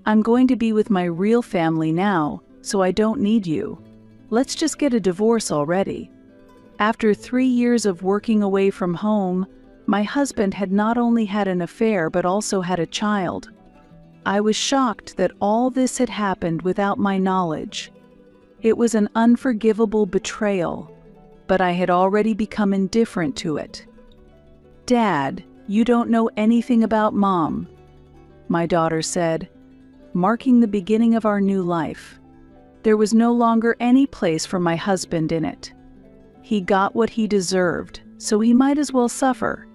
I'm going to be with my real family now, so I don't need you. Let's just get a divorce already." After 3 years of working away from home, my husband had not only had an affair but also had a child. I was shocked that all this had happened without my knowledge. It was an unforgivable betrayal, but I had already become indifferent to it. "Dad, you don't know anything about Mom," my daughter said, marking the beginning of our new life. There was no longer any place for my husband in it. He got what he deserved, so he might as well suffer.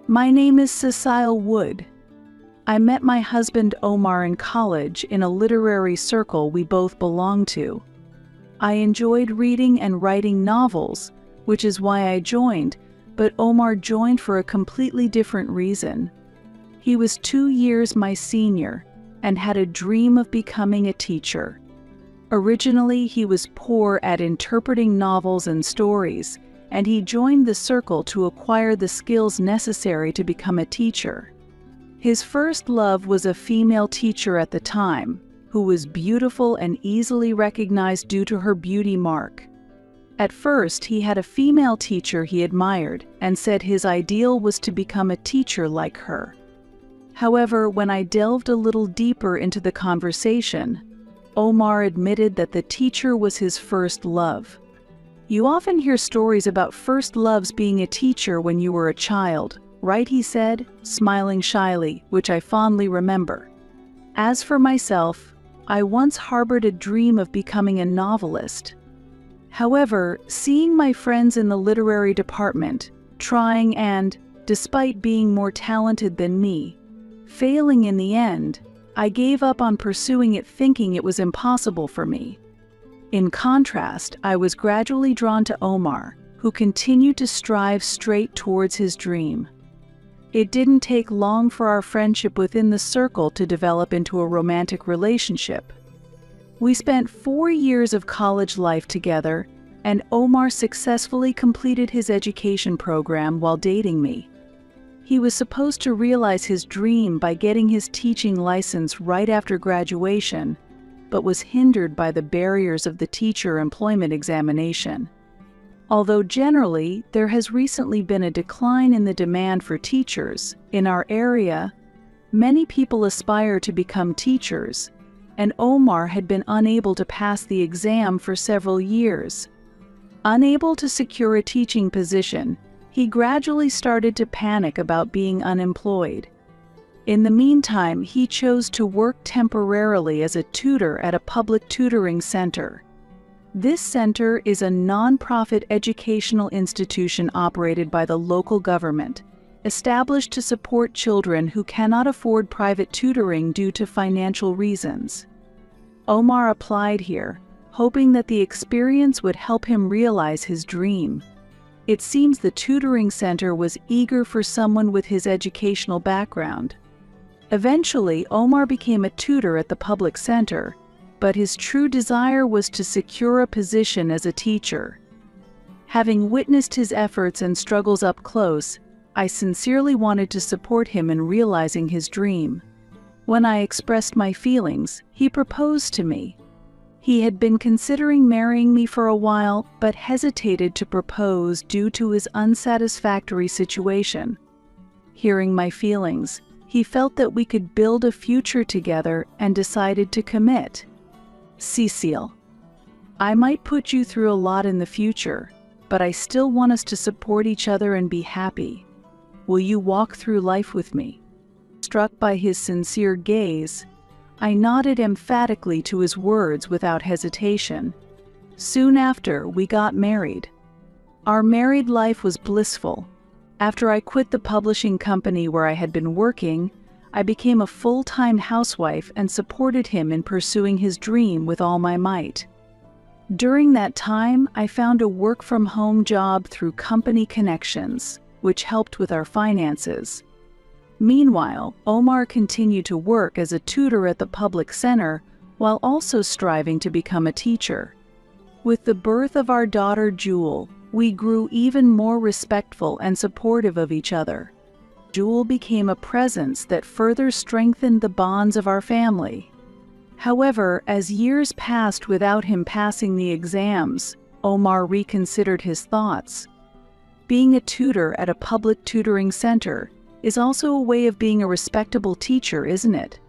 "My name is Cecile Wood. I met my husband Omar in college in a literary circle we both belonged to. I enjoyed reading and writing novels, which is why I joined, but Omar joined for a completely different reason. He was 2 years my senior and had a dream of becoming a teacher. Originally, he was poor at interpreting novels and stories, and he joined the circle to acquire the skills necessary to become a teacher. His first love was a female teacher at the time, who was beautiful and easily recognized due to her beauty mark. At first, he had a female teacher he admired and said his ideal was to become a teacher like her. However, when I delved a little deeper into the conversation, Omar admitted that the teacher was his first love. "You often hear stories about first loves being a teacher when you were a child, right?" he said, smiling shyly, which I fondly remember. As for myself, I once harbored a dream of becoming a novelist. However, seeing my friends in the literary department, trying and, despite being more talented than me, failing in the end, I gave up on pursuing it thinking it was impossible for me. In contrast, I was gradually drawn to Omar, who continued to strive straight towards his dream. It didn't take long for our friendship within the circle to develop into a romantic relationship. We spent 4 years of college life together, and Omar successfully completed his education program while dating me. He was supposed to realize his dream by getting his teaching license right after graduation, but was hindered by the barriers of the teacher employment examination. Although generally, there has recently been a decline in the demand for teachers, in our area, many people aspire to become teachers, and Omar had been unable to pass the exam for several years. Unable to secure a teaching position, he gradually started to panic about being unemployed. In the meantime, he chose to work temporarily as a tutor at a public tutoring center. This center is a non-profit educational institution operated by the local government, established to support children who cannot afford private tutoring due to financial reasons. Omar applied here, hoping that the experience would help him realize his dream. It seems the tutoring center was eager for someone with his educational background. Eventually, Omar became a tutor at the public center, but his true desire was to secure a position as a teacher. Having witnessed his efforts and struggles up close, I sincerely wanted to support him in realizing his dream. When I expressed my feelings, he proposed to me. He had been considering marrying me for a while, but hesitated to propose due to his unsatisfactory situation. Hearing my feelings, he felt that we could build a future together and decided to commit. "Cecile, I might put you through a lot in the future, but I still want us to support each other and be happy. Will you walk through life with me?" Struck by his sincere gaze, I nodded emphatically to his words without hesitation. Soon after, we got married. Our married life was blissful. After I quit the publishing company where I had been working, I became a full-time housewife and supported him in pursuing his dream with all my might. During that time, I found a work-from-home job through company connections, which helped with our finances. Meanwhile, Omar continued to work as a tutor at the public center while also striving to become a teacher. With the birth of our daughter Jewel, we grew even more respectful and supportive of each other. Jewel became a presence that further strengthened the bonds of our family. However, as years passed without him passing the exams, Omar reconsidered his thoughts. Being a tutor at a public tutoring center is also a way of being a respectable teacher, isn't it?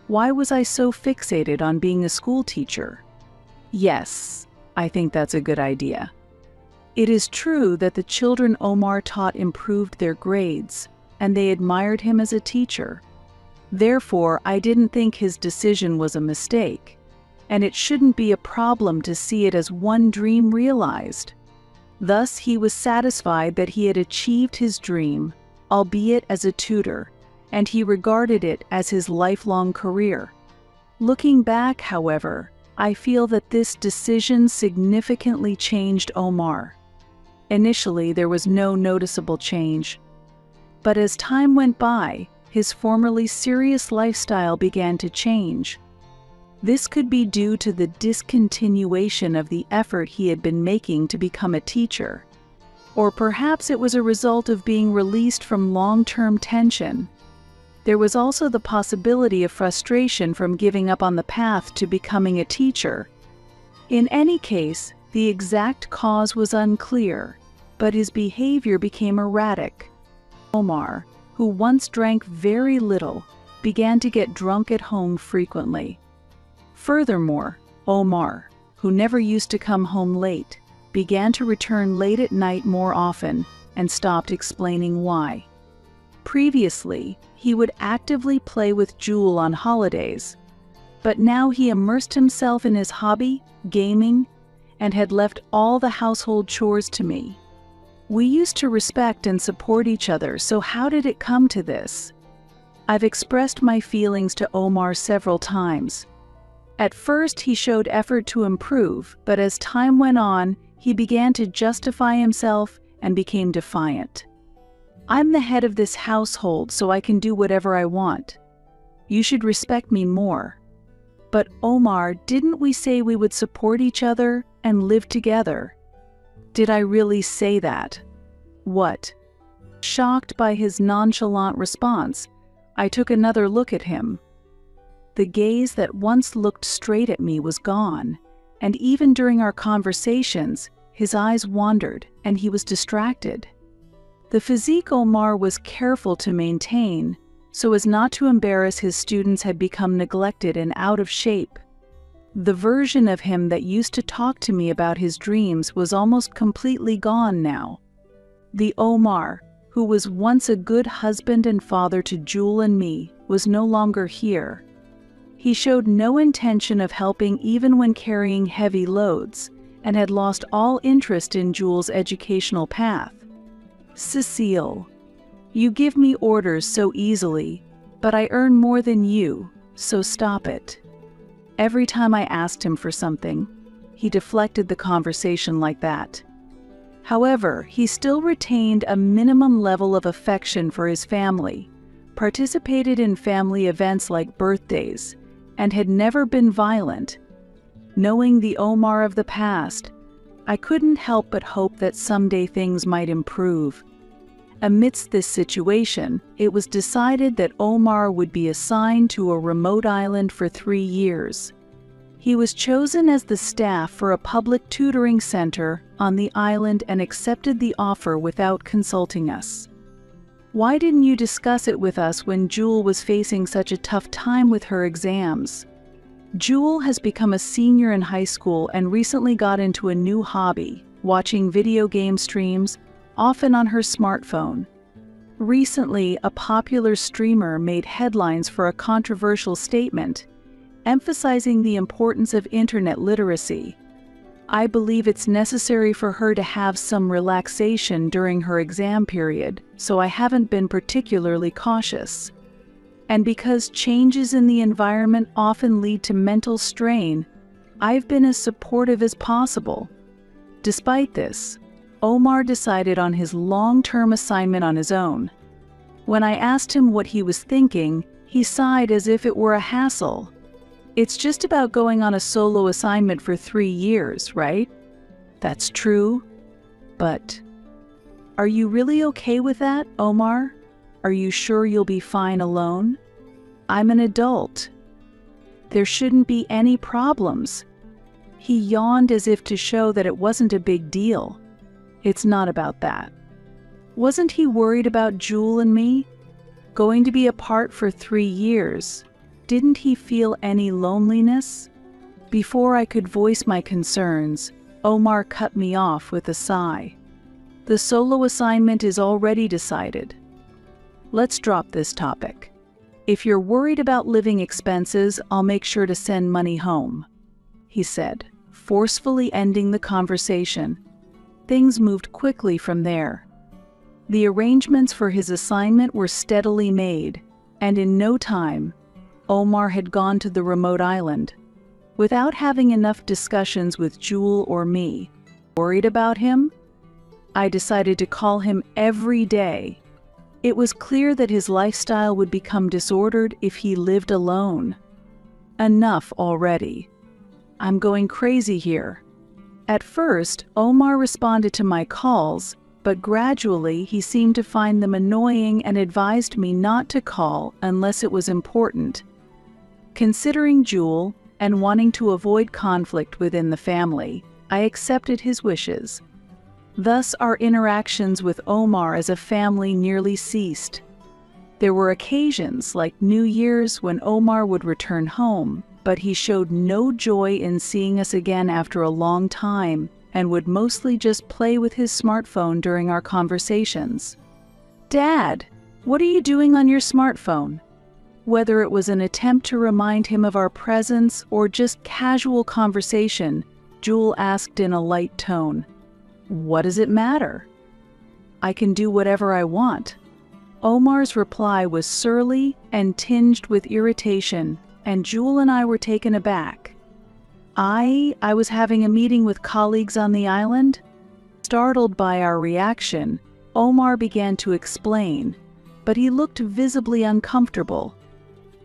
Why was I so fixated on being a school teacher? Yes, I think that's a good idea. It is true that the children Omar taught improved their grades, and they admired him as a teacher. Therefore, I didn't think his decision was a mistake, and it shouldn't be a problem to see it as one dream realized. Thus, he was satisfied that he had achieved his dream, albeit as a tutor, and he regarded it as his lifelong career. Looking back, however, I feel that this decision significantly changed Omar. Initially, there was no noticeable change, but as time went by, his formerly serious lifestyle began to change. This could be due to the discontinuation of the effort he had been making to become a teacher. Or perhaps it was a result of being released from long-term tension. There was also the possibility of frustration from giving up on the path to becoming a teacher. In any case, the exact cause was unclear, but his behavior became erratic. Omar, who once drank very little, began to get drunk at home frequently. Furthermore, Omar, who never used to come home late, began to return late at night more often and stopped explaining why. Previously, he would actively play with Jewel on holidays, but now he immersed himself in his hobby, gaming, and had left all the household chores to me. We used to respect and support each other, so how did it come to this? I've expressed my feelings to Omar several times. At first, he showed effort to improve, but as time went on, he began to justify himself and became defiant. I'm the head of this household, so I can do whatever I want. You should respect me more. But Omar, didn't we say we would support each other and live together? Did I really say that? What? Shocked by his nonchalant response, I took another look at him. The gaze that once looked straight at me was gone, and even during our conversations, his eyes wandered and he was distracted. The physique Omar was careful to maintain, so as not to embarrass his students, had become neglected and out of shape. The version of him that used to talk to me about his dreams was almost completely gone now. The Omar, who was once a good husband and father to Jewel and me, was no longer here. He showed no intention of helping even when carrying heavy loads, and had lost all interest in Jewel's educational path. Cecile, you give me orders so easily, but I earn more than you, so stop it. Every time I asked him for something, he deflected the conversation like that. However, he still retained a minimum level of affection for his family, participated in family events like birthdays, and had never been violent. Knowing the Omar of the past, I couldn't help but hope that someday things might improve. Amidst this situation, it was decided that Omar would be assigned to a remote island for 3 years. He was chosen as the staff for a public tutoring center on the island and accepted the offer without consulting us. Why didn't you discuss it with us when Jewel was facing such a tough time with her exams? Jewel has become a senior in high school and recently got into a new hobby, watching video game streams, often on her smartphone. Recently, a popular streamer made headlines for a controversial statement, emphasizing the importance of internet literacy. I believe it's necessary for her to have some relaxation during her exam period, so I haven't been particularly cautious. And because changes in the environment often lead to mental strain, I've been as supportive as possible. Despite this, Omar decided on his long-term assignment on his own. When I asked him what he was thinking, he sighed as if it were a hassle. It's just about going on a solo assignment for 3 years, right? That's true. But are you really okay with that, Omar? Are you sure you'll be fine alone? I'm an adult. There shouldn't be any problems. He yawned as if to show that it wasn't a big deal. It's not about that. Wasn't he worried about Jewel and me? Going to be apart for 3 years. Didn't he feel any loneliness? Before I could voice my concerns, Omar cut me off with a sigh. The solo assignment is already decided. Let's drop this topic. If you're worried about living expenses, I'll make sure to send money home, he said, forcefully ending the conversation. Things moved quickly from there. The arrangements for his assignment were steadily made, and in no time, Omar had gone to the remote island. Without having enough discussions with Jewel or me, worried about him, I decided to call him every day. It was clear that his lifestyle would become disordered if he lived alone. Enough already. I'm going crazy here. At first, Omar responded to my calls, but gradually he seemed to find them annoying and advised me not to call unless it was important. Considering Jewel and wanting to avoid conflict within the family, I accepted his wishes. Thus, our interactions with Omar as a family nearly ceased. There were occasions, like New Year's, when Omar would return home, but he showed no joy in seeing us again after a long time and would mostly just play with his smartphone during our conversations. "Dad, what are you doing on your smartphone?" Whether it was an attempt to remind him of our presence or just casual conversation, Jewel asked in a light tone. "What does it matter? I can do whatever I want." Omar's reply was surly and tinged with irritation, and Jewel and I were taken aback. I was having a meeting with colleagues on the island. Startled by our reaction, Omar began to explain, but he looked visibly uncomfortable.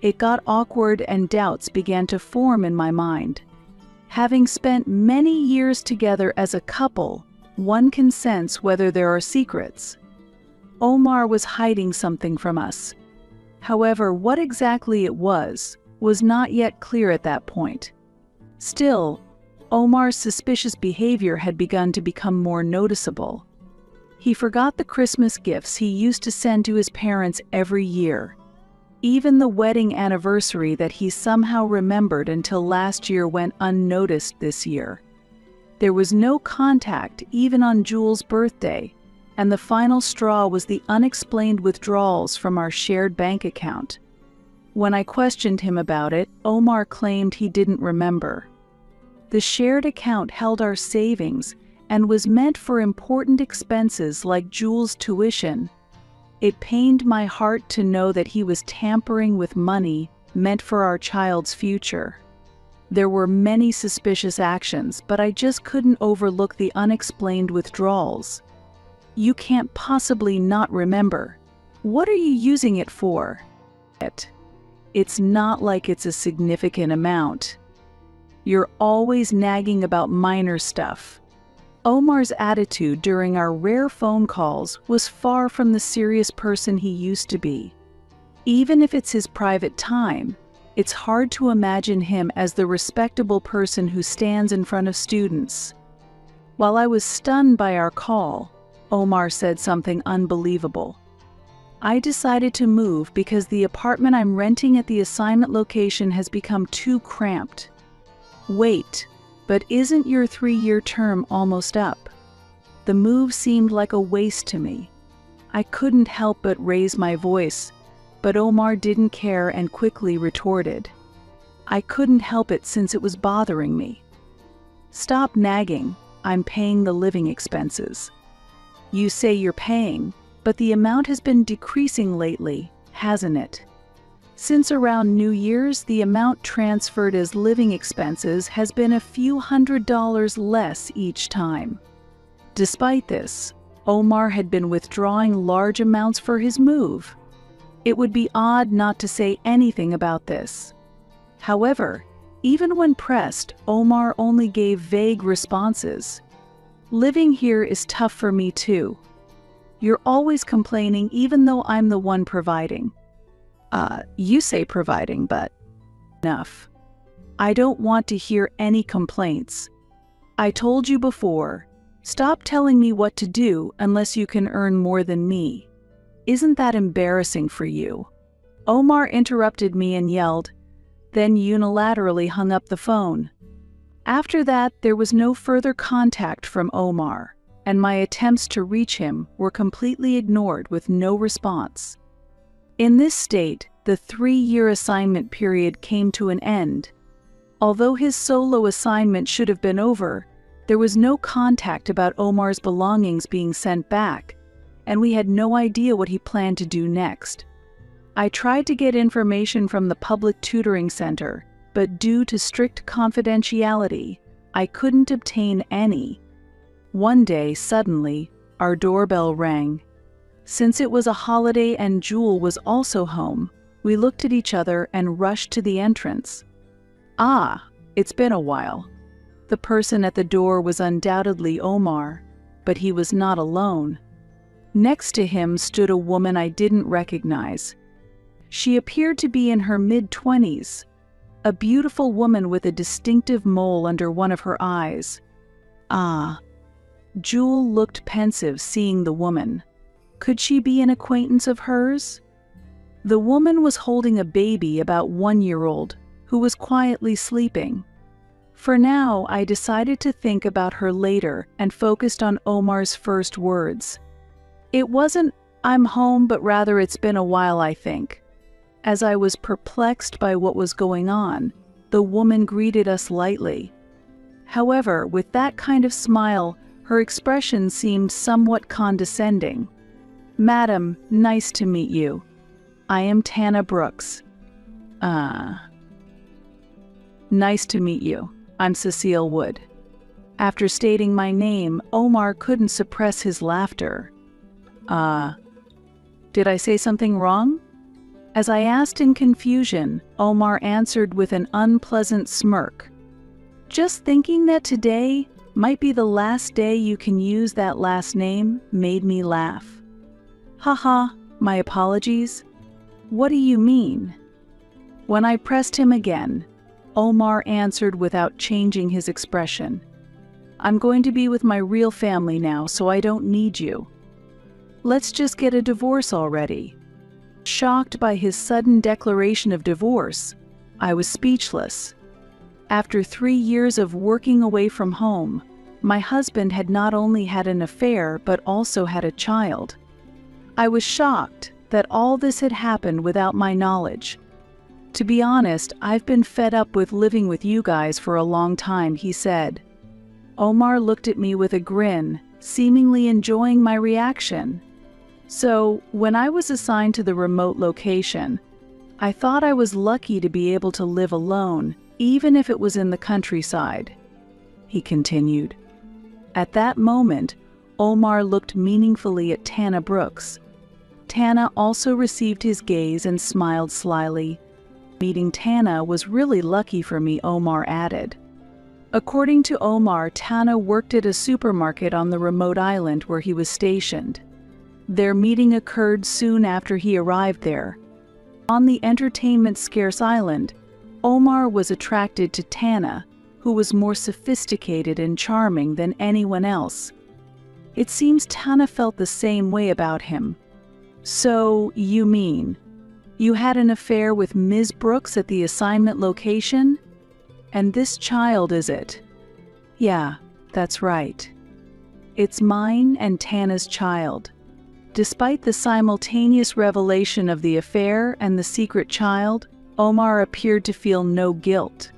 It got awkward and doubts began to form in my mind. Having spent many years together as a couple, one can sense whether there are secrets. Omar was hiding something from us. However, what exactly it was not yet clear at that point. Still, Omar's suspicious behavior had begun to become more noticeable. He forgot the Christmas gifts he used to send to his parents every year. Even the wedding anniversary that he somehow remembered until last year went unnoticed this year. There was no contact even on Jewel's birthday, and the final straw was the unexplained withdrawals from our shared bank account. When I questioned him about it, Omar claimed he didn't remember. The shared account held our savings and was meant for important expenses like Jewel's tuition. It pained my heart to know that he was tampering with money meant for our child's future. There were many suspicious actions, but I just couldn't overlook the unexplained withdrawals. "You can't possibly not remember. What are you using it for?" "It's not like it's a significant amount. You're always nagging about minor stuff." Omar's attitude during our rare phone calls was far from the serious person he used to be. Even if it's his private time, it's hard to imagine him as the respectable person who stands in front of students. While I was stunned by our call, Omar said something unbelievable. "I decided to move because the apartment I'm renting at the assignment location has become too cramped." Wait, but isn't your 3-year term almost up? The move seemed like a waste to me. I couldn't help but raise my voice, but Omar didn't care and quickly retorted. I couldn't help it since it was bothering me. "Stop nagging, I'm paying the living expenses." "You say you're paying, but the amount has been decreasing lately, hasn't it? Since around New Year's, the amount transferred as living expenses has been a few $100s less each time." Despite this, Omar had been withdrawing large amounts for his move. It would be odd not to say anything about this. However, even when pressed, Omar only gave vague responses. "Living here is tough for me too. You're always complaining even though I'm the one providing." You say providing, but..." "Enough. I don't want to hear any complaints. I told you before, stop telling me what to do unless you can earn more than me. Isn't that embarrassing for you?" Omar interrupted me and yelled, then unilaterally hung up the phone. After that, there was no further contact from Omar, and my attempts to reach him were completely ignored with no response. In this state, the 3-year assignment period came to an end. Although his solo assignment should have been over, there was no contact about Omar's belongings being sent back, and we had no idea what he planned to do next. I tried to get information from the public tutoring center, but due to strict confidentiality, I couldn't obtain any. One day, suddenly, our doorbell rang. Since it was a holiday and Jewel was also home, we looked at each other and rushed to the entrance. "Ah, it's been a while." The person at the door was undoubtedly Omar, but he was not alone. Next to him stood a woman I didn't recognize. She appeared to be in her mid-20s, a beautiful woman with a distinctive mole under one of her eyes. "Ah." Jewel looked pensive seeing the woman. Could she be an acquaintance of hers? The woman was holding a baby about 1-year-old who was quietly sleeping. For now, I decided to think about her later and focused on Omar's first words. It wasn't, "I'm home," but rather, "It's been a while, I think." As I was perplexed by what was going on, the woman greeted us lightly. However, with that kind of smile, her expression seemed somewhat condescending. "Madam, nice to meet you. I am Tana Brooks." Nice to meet you. I'm Cecile Wood." After stating my name, Omar couldn't suppress his laughter. Did I say something wrong?" As I asked in confusion, Omar answered with an unpleasant smirk. "Just thinking that today might be the last day you can use that last name made me laugh." "Haha, my apologies. What do you mean?" When I pressed him again, Omar answered without changing his expression. "I'm going to be with my real family now, so I don't need you. Let's just get a divorce already." Shocked by his sudden declaration of divorce, I was speechless. After 3 years of working away from home, my husband had not only had an affair but also had a child. I was shocked that all this had happened without my knowledge. "To be honest, I've been fed up with living with you guys for a long time," he said. Omar looked at me with a grin, seemingly enjoying my reaction. So, when I was assigned to the remote location, I thought I was lucky to be able to live alone, even if it was in the countryside. He continued. At that moment, Omar looked meaningfully at Tana Brooks. Tana also received his gaze and smiled slyly. "Meeting Tana was really lucky for me," Omar added. According to Omar, Tana worked at a supermarket on the remote island where he was stationed. Their meeting occurred soon after he arrived there. On the entertainment-scarce island, Omar was attracted to Tana, who was more sophisticated and charming than anyone else. It seems Tana felt the same way about him. "So, you mean, you had an affair with Ms. Brooks at the assignment location? And this child, is it?" "Yeah, that's right. It's mine and Tana's child." Despite the simultaneous revelation of the affair and the secret child, Omar appeared to feel no guilt.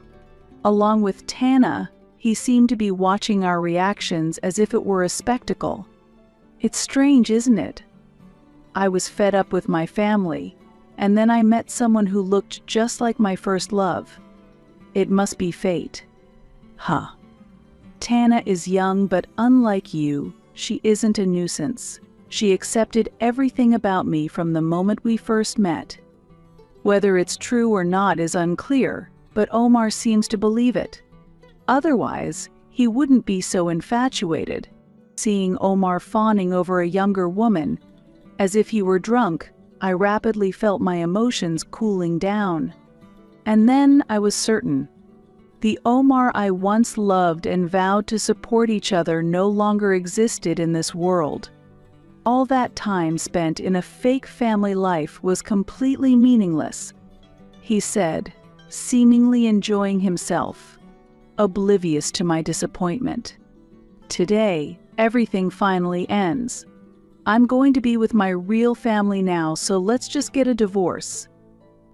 Along with Tana, he seemed to be watching our reactions as if it were a spectacle. It's strange, isn't it? I was fed up with my family, and then I met someone who looked just like my first love. It must be fate. Huh. Tana is young, but unlike you, she isn't a nuisance. She accepted everything about me from the moment we first met. Whether it's true or not is unclear, but Omar seems to believe it. Otherwise, he wouldn't be so infatuated. Seeing Omar fawning over a younger woman, as if he were drunk, I rapidly felt my emotions cooling down. And then I was certain. The Omar I once loved and vowed to support each other no longer existed in this world. All that time spent in a fake family life was completely meaningless, he said, seemingly enjoying himself, oblivious to my disappointment. Today, everything finally ends. I'm going to be with my real family now, so let's just get a divorce.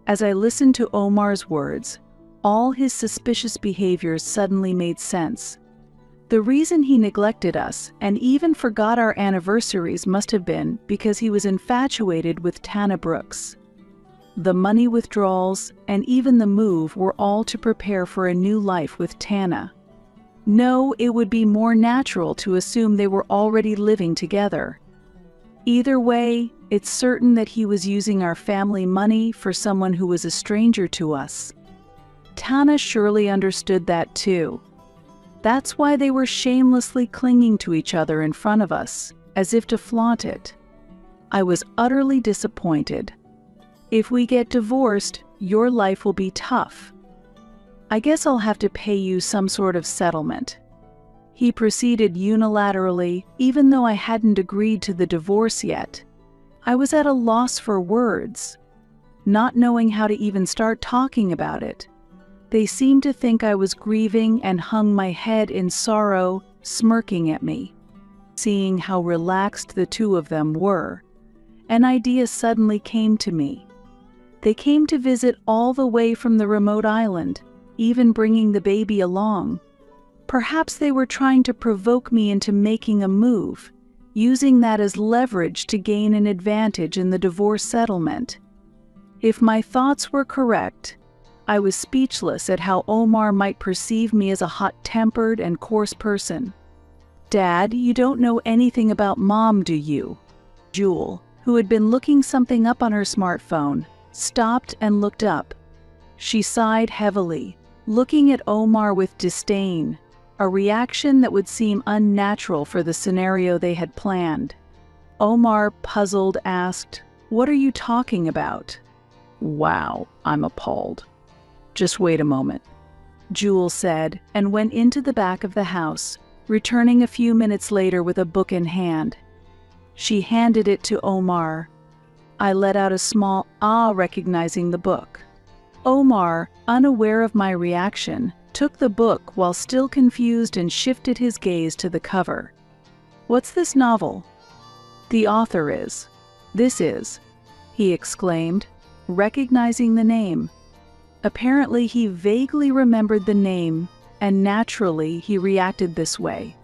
As I listened to Omar's words, all his suspicious behaviors suddenly made sense. The reason he neglected us and even forgot our anniversaries must have been because he was infatuated with Tana Brooks. The money withdrawals and even the move were all to prepare for a new life with Tana. No, it would be more natural to assume they were already living together. Either way, it's certain that he was using our family money for someone who was a stranger to us. Tana surely understood that too. That's why they were shamelessly clinging to each other in front of us, as if to flaunt it. I was utterly disappointed. If we get divorced, your life will be tough. I guess I'll have to pay you some sort of settlement. He proceeded unilaterally, even though I hadn't agreed to the divorce yet. I was at a loss for words, not knowing how to even start talking about it. They seemed to think I was grieving and hung my head in sorrow, smirking at me. Seeing how relaxed the two of them were, an idea suddenly came to me. They came to visit all the way from the remote island, even bringing the baby along. Perhaps they were trying to provoke me into making a move, using that as leverage to gain an advantage in the divorce settlement. If my thoughts were correct, I was speechless at how Omar might perceive me as a hot-tempered and coarse person. "Dad, you don't know anything about Mom, do you?" Jewel, who had been looking something up on her smartphone, stopped and looked up. She sighed heavily, looking at Omar with disdain, a reaction that would seem unnatural for the scenario they had planned. Omar, puzzled, asked, "What are you talking about?" "Wow, I'm appalled." "Just wait a moment," Jewel said, and went into the back of the house, returning a few minutes later with a book in hand. She handed it to Omar. I let out a small ah, recognizing the book. Omar, unaware of my reaction, took the book while still confused and shifted his gaze to the cover. "What's this novel?" "The author is. This is," he exclaimed, recognizing the name. Apparently he vaguely remembered the name, and naturally he reacted this way.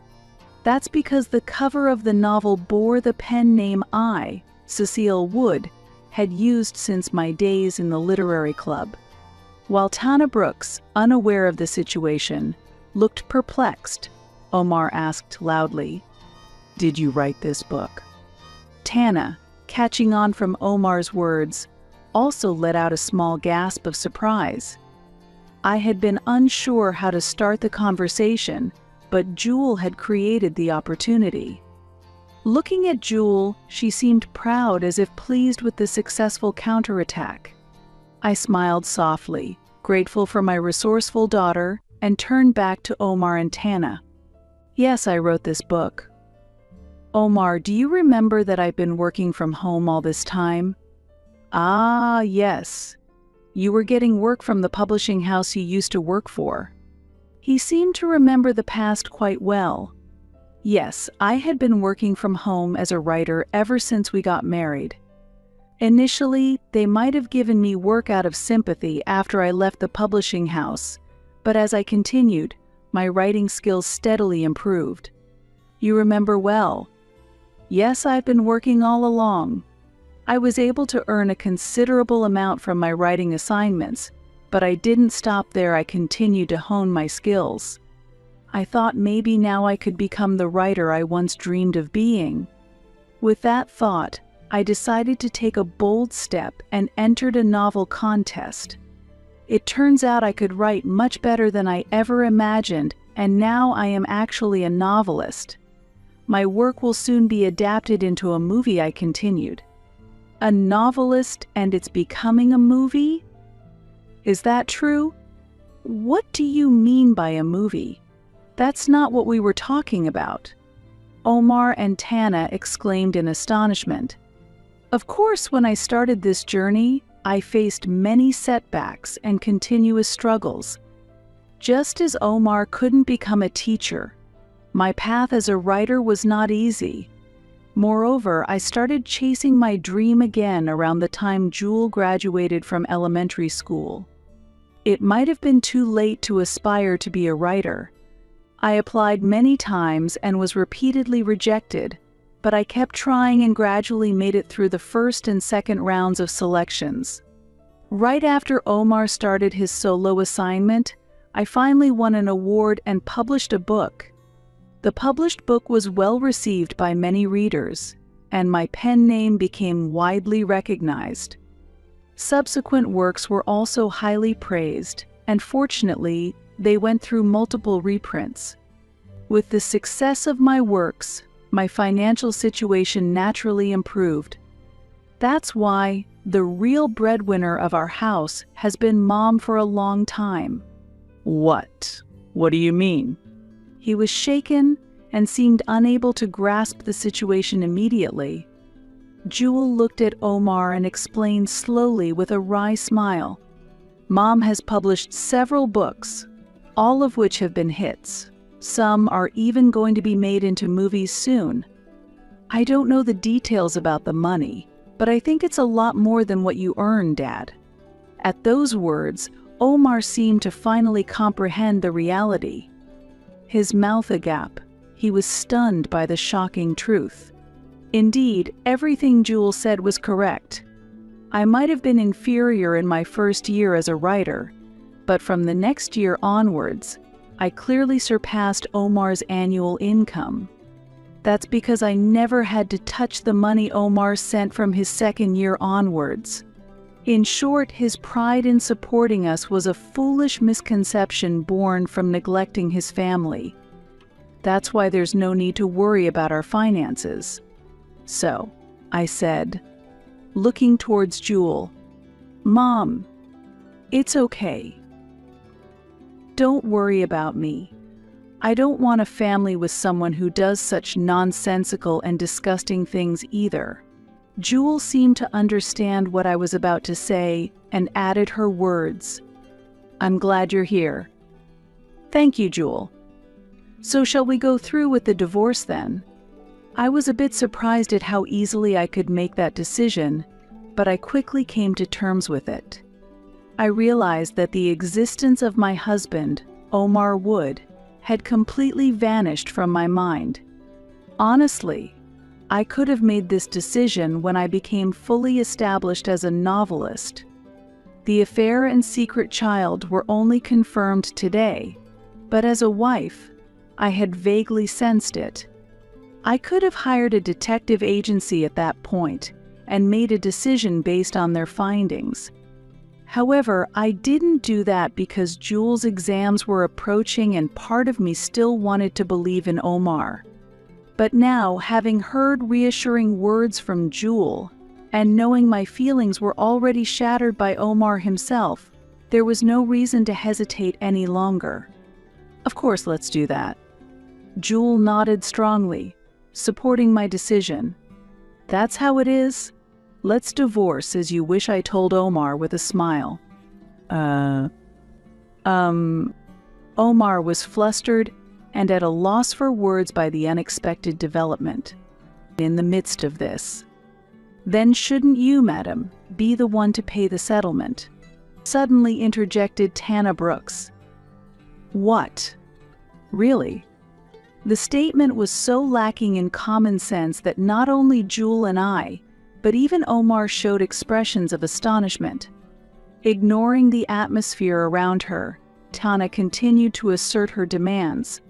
That's because the cover of the novel bore the pen name I, Cecile Wood, had used since my days in the literary club. While Tana Brooks, unaware of the situation, looked perplexed, Omar asked loudly, "Did you write this book?" Tana, catching on from Omar's words, also let out a small gasp of surprise. I had been unsure how to start the conversation, but Jewel had created the opportunity. Looking at Jewel, she seemed proud, as if pleased with the successful counterattack. I smiled softly, grateful for my resourceful daughter, and turned back to Omar and Tana. "Yes, I wrote this book." "Omar, do you remember that I've been working from home all this time?" "Ah, yes. You were getting work from the publishing house you used to work for." He seemed to remember the past quite well. Yes, I had been working from home as a writer ever since we got married. Initially, they might have given me work out of sympathy after I left the publishing house, but as I continued, my writing skills steadily improved. "You remember well." "Yes, I've been working all along." I was able to earn a considerable amount from my writing assignments, but I didn't stop there. I continued to hone my skills. I thought maybe now I could become the writer I once dreamed of being. With that thought, I decided to take a bold step and entered a novel contest. It turns out I could write much better than I ever imagined, and now I am actually a novelist. My work will soon be adapted into a movie, I continued. A novelist, and it's becoming a movie? Is that true? What do you mean by a movie? That's not what we were talking about. Omar and Tana exclaimed in astonishment. Of course, when I started this journey, I faced many setbacks and continuous struggles. Just as Omar couldn't become a teacher, my path as a writer was not easy. Moreover, I started chasing my dream again around the time Jewel graduated from elementary school. It might have been too late to aspire to be a writer. I applied many times and was repeatedly rejected, but I kept trying and gradually made it through the first and second rounds of selections. Right after Omar started his solo assignment, I finally won an award and published a book. The published book was well received by many readers, and my pen name became widely recognized. Subsequent works were also highly praised, and fortunately, they went through multiple reprints. With the success of my works, my financial situation naturally improved. That's why the real breadwinner of our house has been Mom for a long time. What? What do you mean? He was shaken and seemed unable to grasp the situation immediately. Jewel looked at Omar and explained slowly with a wry smile. Mom has published several books, all of which have been hits. Some are even going to be made into movies soon. I don't know the details about the money, but I think it's a lot more than what you earn, Dad. At those words, Omar seemed to finally comprehend the reality. His mouth agape, he was stunned by the shocking truth. Indeed, everything Jewel said was correct. I might have been inferior in my first year as a writer, but from the next year onwards, I clearly surpassed Omar's annual income. That's because I never had to touch the money Omar sent from his second year onwards. In short, his pride in supporting us was a foolish misconception born from neglecting his family. That's why there's no need to worry about our finances. So, I said, looking towards Jewel, Mom, it's okay. Don't worry about me. I don't want a family with someone who does such nonsensical and disgusting things either. Jewel seemed to understand what I was about to say and added her words. I'm glad you're here. Thank you, Jewel. So shall we go through with the divorce then? I was a bit surprised at how easily I could make that decision, but I quickly came to terms with it. I realized that the existence of my husband, Omar Wood, had completely vanished from my mind. Honestly, I could have made this decision when I became fully established as a novelist. The affair and secret child were only confirmed today, but as a wife, I had vaguely sensed it. I could have hired a detective agency at that point and made a decision based on their findings. However, I didn't do that because Jewel's exams were approaching and part of me still wanted to believe in Omar. But now, having heard reassuring words from Jewel, and knowing my feelings were already shattered by Omar himself, there was no reason to hesitate any longer. Of course, let's do that. Jewel nodded strongly, supporting my decision. That's how it is. Let's divorce as you wish, I told Omar with a smile. Omar was flustered and at a loss for words by the unexpected development. In the midst of this, then shouldn't you, madam, be the one to pay the settlement? Suddenly interjected Tana Brooks. What? Really? The statement was so lacking in common sense that not only Jewel and I, but even Omar showed expressions of astonishment. Ignoring the atmosphere around her, Tana continued to assert her demands.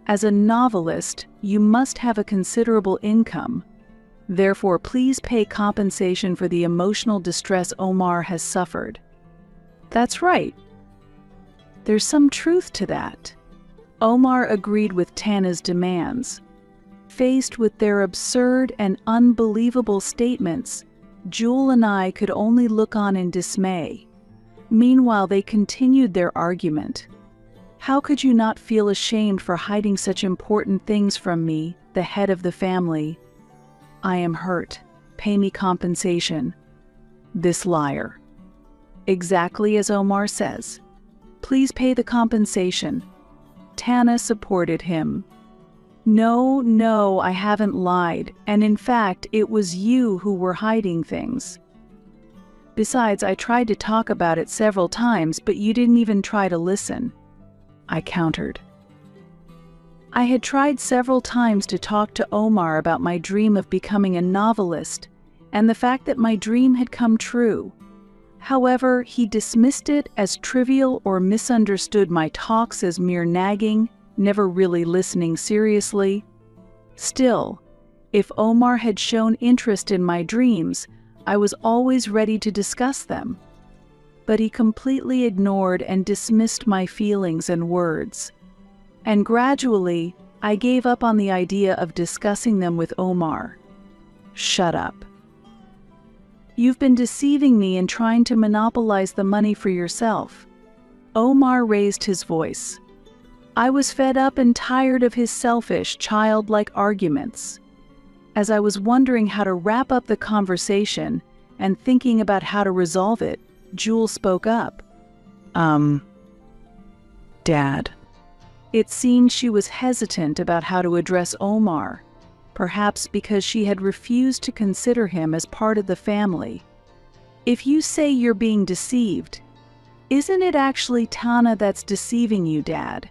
As a novelist, you must have a considerable income. Therefore, please pay compensation for the emotional distress Omar has suffered. That's right. There's some truth to that. Omar agreed with Tana's demands. Faced with their absurd and unbelievable statements, Jewel and I could only look on in dismay. Meanwhile, they continued their argument. How could you not feel ashamed for hiding such important things from me, the head of the family? I am hurt. Pay me compensation. This liar. Exactly as Omar says. Please pay the compensation. Tana supported him. No, I haven't lied, and in fact, it was you who were hiding things. Besides, I tried to talk about it several times, but you didn't even try to listen. I countered. I had tried several times to talk to Omar about my dream of becoming a novelist, and the fact that my dream had come true. However, he dismissed it as trivial or misunderstood my talks as mere nagging, never really listening seriously. Still, if Omar had shown interest in my dreams, I was always ready to discuss them. But he completely ignored and dismissed my feelings and words. And gradually, I gave up on the idea of discussing them with Omar. Shut up. You've been deceiving me and trying to monopolize the money for yourself. Omar raised his voice. I was fed up and tired of his selfish, childlike arguments. As I was wondering how to wrap up the conversation and thinking about how to resolve it, Jewel spoke up. Dad. It seemed she was hesitant about how to address Omar, perhaps because she had refused to consider him as part of the family. If you say you're being deceived, isn't it actually Tana that's deceiving you, Dad?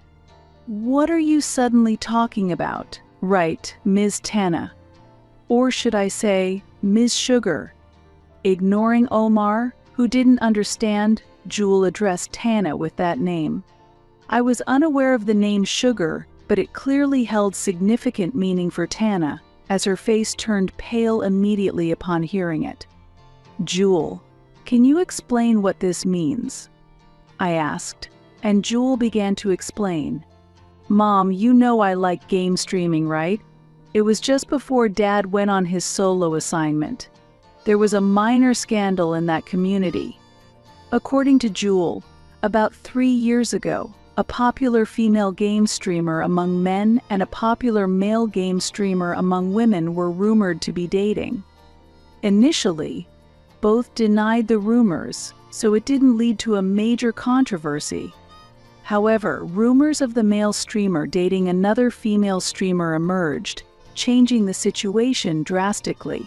What are you suddenly talking about? Right, Ms. Tana. Or should I say, Ms. Sugar? Ignoring Omar, who didn't understand, Jewel addressed Tana with that name. I was unaware of the name Sugar, but it clearly held significant meaning for Tana, as her face turned pale immediately upon hearing it. Jewel, can you explain what this means? I asked, and Jewel began to explain. Mom, you know I like game streaming, right? It was just before Dad went on his solo assignment. There was a minor scandal in that community. According to Jewel, about 3 years ago, a popular female game streamer among men and a popular male game streamer among women were rumored to be dating. Initially, both denied the rumors, so it didn't lead to a major controversy. However, rumors of the male streamer dating another female streamer emerged, changing the situation drastically.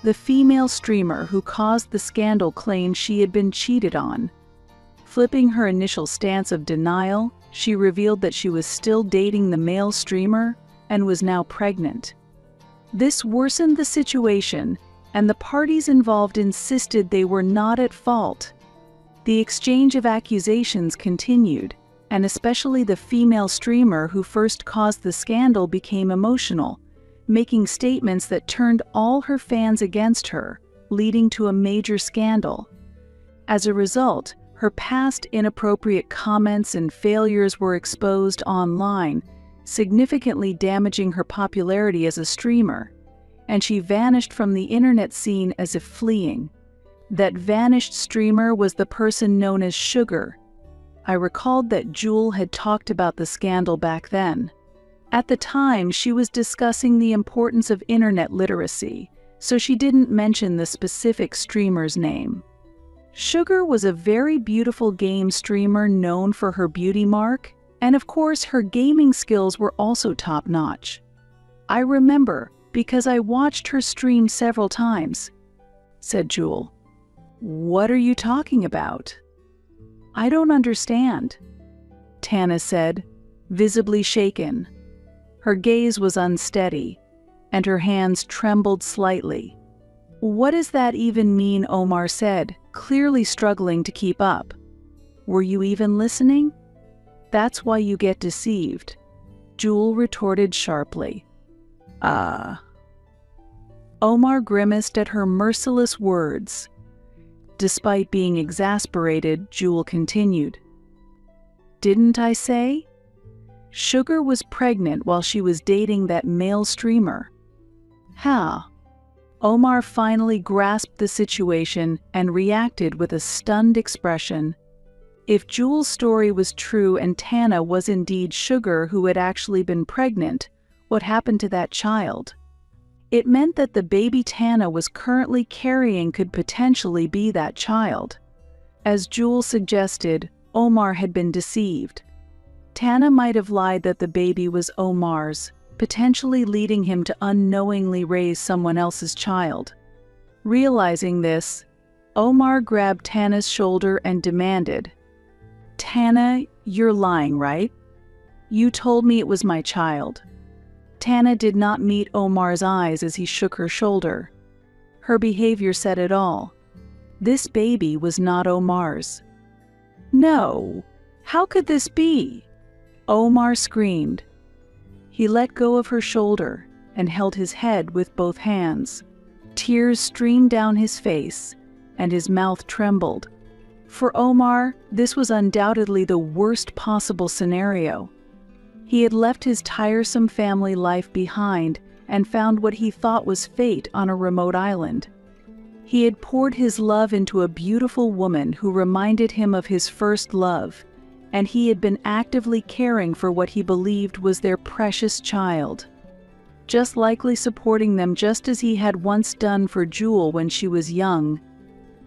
The female streamer who caused the scandal claimed she had been cheated on. Flipping her initial stance of denial, she revealed that she was still dating the male streamer and was now pregnant. This worsened the situation, and the parties involved insisted they were not at fault. The exchange of accusations continued, and especially the female streamer who first caused the scandal became emotional, making statements that turned all her fans against her, leading to a major scandal. As a result, her past inappropriate comments and failures were exposed online, significantly damaging her popularity as a streamer, and she vanished from the internet scene as if fleeing. That vanished streamer was the person known as Sugar. I recalled that Jewel had talked about the scandal back then. At the time, she was discussing the importance of internet literacy, so she didn't mention the specific streamer's name. Sugar was a very beautiful game streamer known for her beauty mark, and of course her gaming skills were also top-notch. I remember because I watched her stream several times, said Jewel. What are you talking about? I don't understand, Tana said, visibly shaken. Her gaze was unsteady, and her hands trembled slightly. What does that even mean? Omar said, clearly struggling to keep up. Were you even listening? That's why you get deceived, Jewel retorted sharply. Omar grimaced at her merciless words. Despite being exasperated, Jewel continued. Didn't I say? Sugar was pregnant while she was dating that male streamer. How? Omar finally grasped the situation and reacted with a stunned expression. If Jewel's story was true and Tana was indeed Sugar who had actually been pregnant, what happened to that child? It meant that the baby Tana was currently carrying could potentially be that child. As Jewel suggested, Omar had been deceived. Tana might have lied that the baby was Omar's, potentially leading him to unknowingly raise someone else's child. Realizing this, Omar grabbed Tana's shoulder and demanded, "Tana, you're lying, right? You told me it was my child." Tana did not meet Omar's eyes as he shook her shoulder. Her behavior said it all. This baby was not Omar's. "No, how could this be?" Omar screamed. He let go of her shoulder and held his head with both hands. Tears streamed down his face, and his mouth trembled. For Omar, this was undoubtedly the worst possible scenario. He had left his tiresome family life behind and found what he thought was fate on a remote island. He had poured his love into a beautiful woman who reminded him of his first love, and he had been actively caring for what he believed was their precious child. Just likely supporting them just as he had once done for Jewel when she was young.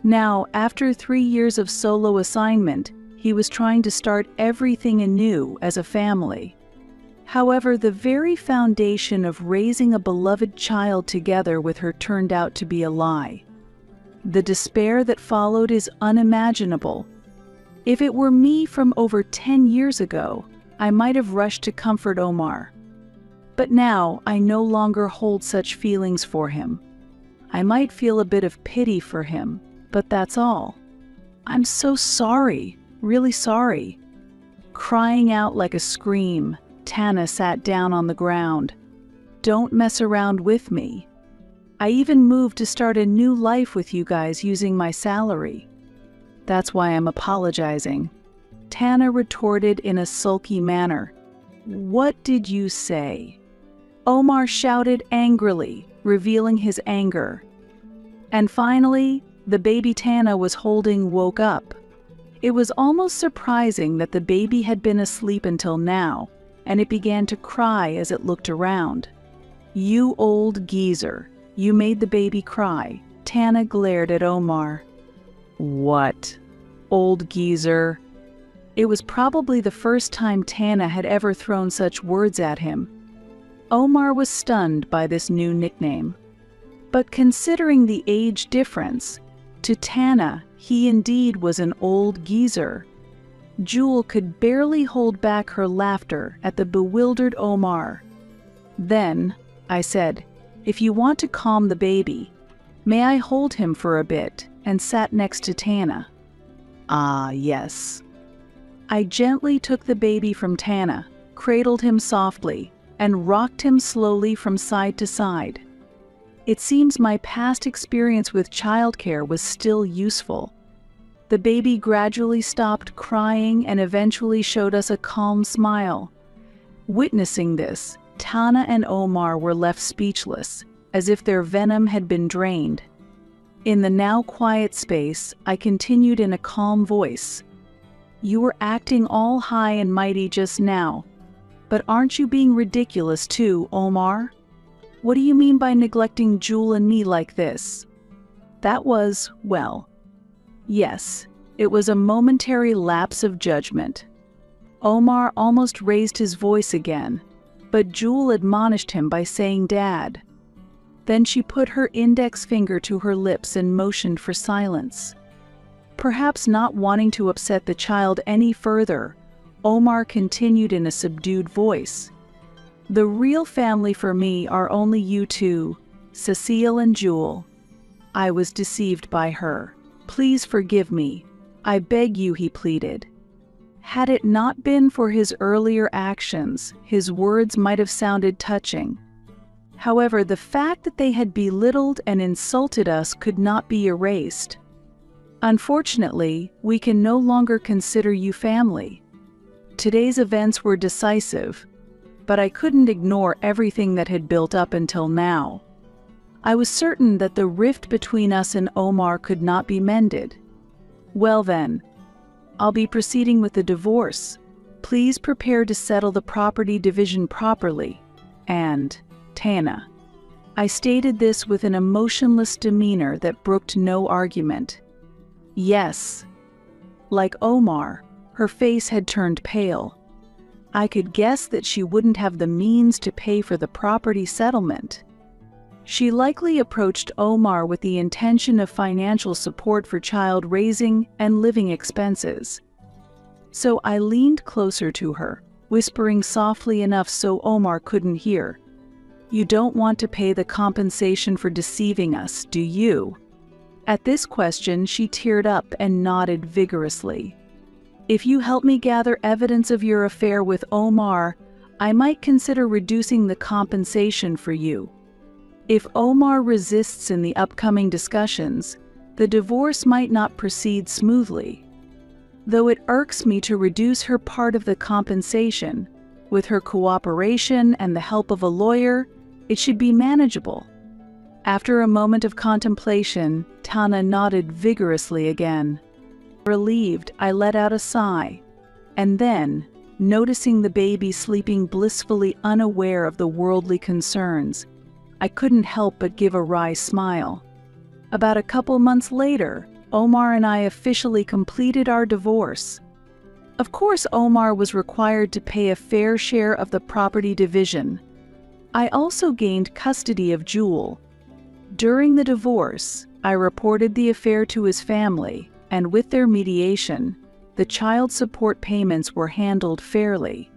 Now, after 3 years of solo assignment, he was trying to start everything anew as a family. However, the very foundation of raising a beloved child together with her turned out to be a lie. The despair that followed is unimaginable. If it were me from over 10 years ago, I might have rushed to comfort Omar. But now I no longer hold such feelings for him. I might feel a bit of pity for him, but that's all. "I'm so sorry, really sorry." Crying out like a scream, Tana sat down on the ground. "Don't mess around with me. I even moved to start a new life with you guys using my salary. That's why I'm apologizing." Tana retorted in a sulky manner. "What did you say?" Omar shouted angrily, revealing his anger. And finally, the baby Tana was holding woke up. It was almost surprising that the baby had been asleep until now, and it began to cry as it looked around. "You old geezer, you made the baby cry." Tana glared at Omar. "What? Old geezer?" It was probably the first time Tana had ever thrown such words at him. Omar was stunned by this new nickname. But considering the age difference, to Tana, he indeed was an old geezer. Jewel could barely hold back her laughter at the bewildered Omar. "Then," I said, "if you want to calm the baby, may I hold him for a bit?" and sat next to Tana. "Ah, yes." I gently took the baby from Tana, cradled him softly, and rocked him slowly from side to side. It seems my past experience with childcare was still useful. The baby gradually stopped crying and eventually showed us a calm smile. Witnessing this, Tana and Omar were left speechless, as if their venom had been drained. In the now quiet space, I continued in a calm voice. "You were acting all high and mighty just now, but aren't you being ridiculous too, Omar? What do you mean by neglecting Jewel and me like this?" That was, well, yes, it was a momentary lapse of judgment. Omar almost raised his voice again, but Jewel admonished him by saying, "Dad." Then she put her index finger to her lips and motioned for silence. Perhaps not wanting to upset the child any further, Omar continued in a subdued voice. "The real family for me are only you two, Cecile and Jewel. I was deceived by her. Please forgive me. I beg you," he pleaded. Had it not been for his earlier actions, his words might have sounded touching. However, the fact that they had belittled and insulted us could not be erased. "Unfortunately, we can no longer consider you family. Today's events were decisive, but I couldn't ignore everything that had built up until now." I was certain that the rift between us and Omar could not be mended. Well then, I'll be proceeding with the divorce. Please prepare to settle the property division properly. And, Tana. I stated this with an emotionless demeanor that brooked no argument. Yes. Like Omar, her face had turned pale. I could guess that she wouldn't have the means to pay for the property settlement. She likely approached Omar with the intention of financial support for child raising and living expenses. So I leaned closer to her, whispering softly enough so Omar couldn't hear. You don't want to pay the compensation for deceiving us, do you? At this question, she teared up and nodded vigorously. If you help me gather evidence of your affair with Omar, I might consider reducing the compensation for you. If Omar resists in the upcoming discussions, the divorce might not proceed smoothly. Though it irks me to reduce her part of the compensation, with her cooperation and the help of a lawyer, it should be manageable. After a moment of contemplation, Tana nodded vigorously again. Relieved, I let out a sigh, and then, noticing the baby sleeping blissfully unaware of the worldly concerns, I couldn't help but give a wry smile. About a couple months later, Omar and I officially completed our divorce. Of course, Omar was required to pay a fair share of the property division. I also gained custody of Jewel. During the divorce, I reported the affair to his family, and with their mediation, the child support payments were handled fairly.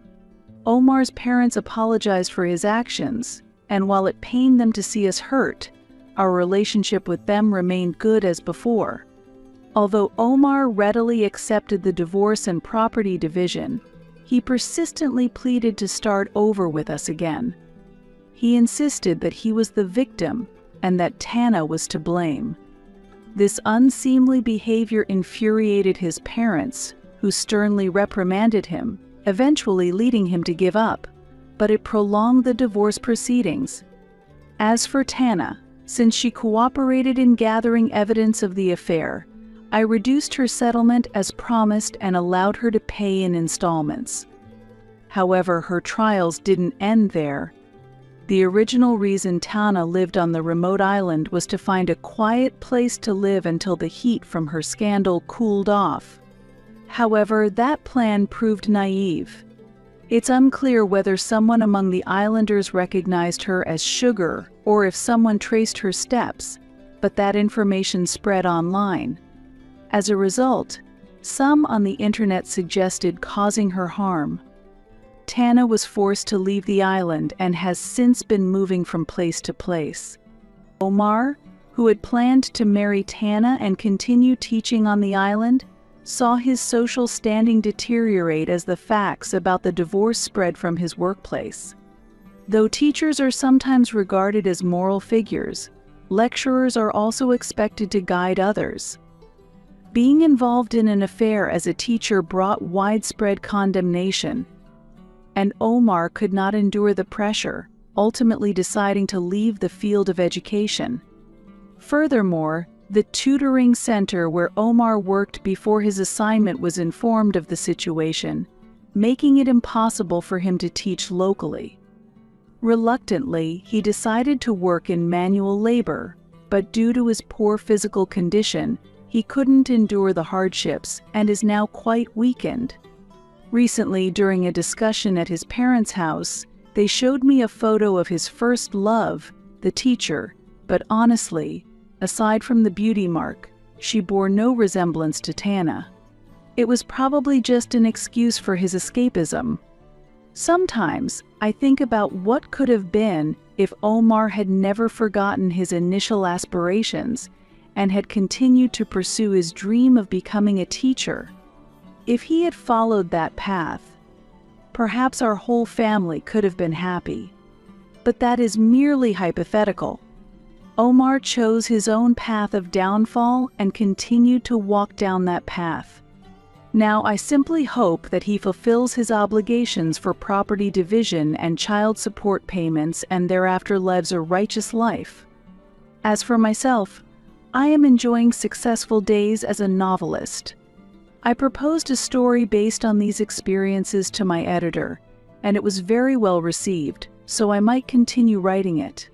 Omar's parents apologized for his actions, and while it pained them to see us hurt, our relationship with them remained good as before. Although Omar readily accepted the divorce and property division, he persistently pleaded to start over with us again. He insisted that he was the victim and that Tana was to blame. This unseemly behavior infuriated his parents, who sternly reprimanded him, eventually leading him to give up, but it prolonged the divorce proceedings. As for Tana, since she cooperated in gathering evidence of the affair, I reduced her settlement as promised and allowed her to pay in installments. However, her trials didn't end there. The original reason Tana lived on the remote island was to find a quiet place to live until the heat from her scandal cooled off. However, that plan proved naive. It's unclear whether someone among the islanders recognized her as Sugar or if someone traced her steps, but that information spread online. As a result, some on the internet suggested causing her harm. Tana was forced to leave the island and has since been moving from place to place. Omar, who had planned to marry Tana and continue teaching on the island, saw his social standing deteriorate as the facts about the divorce spread from his workplace. Though teachers are sometimes regarded as moral figures, lecturers are also expected to guide others. Being involved in an affair as a teacher brought widespread condemnation, and Omar could not endure the pressure, ultimately deciding to leave the field of education. Furthermore, the tutoring center where Omar worked before his assignment was informed of the situation, making it impossible for him to teach locally. Reluctantly, he decided to work in manual labor, but due to his poor physical condition, he couldn't endure the hardships and is now quite weakened. Recently, during a discussion at his parents' house, they showed me a photo of his first love, the teacher, but honestly, aside from the beauty mark, she bore no resemblance to Tana. It was probably just an excuse for his escapism. Sometimes, I think about what could have been if Omar had never forgotten his initial aspirations and had continued to pursue his dream of becoming a teacher. If he had followed that path, perhaps our whole family could have been happy. But that is merely hypothetical. Omar chose his own path of downfall and continued to walk down that path. Now I simply hope that he fulfills his obligations for property division and child support payments and thereafter lives a righteous life. As for myself, I am enjoying successful days as a novelist. I proposed a story based on these experiences to my editor, and it was very well received, so I might continue writing it.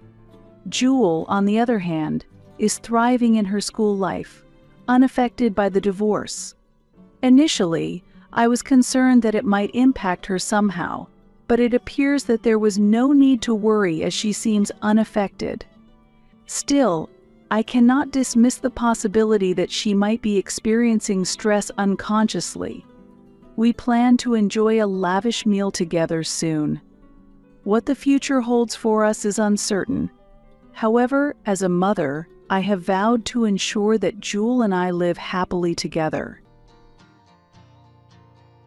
Jewel, on the other hand, is thriving in her school life, unaffected by the divorce. Initially, I was concerned that it might impact her somehow, but it appears that there was no need to worry as she seems unaffected. Still, I cannot dismiss the possibility that she might be experiencing stress unconsciously. We plan to enjoy a lavish meal together soon. What the future holds for us is uncertain. However, as a mother, I have vowed to ensure that Jewel and I live happily together.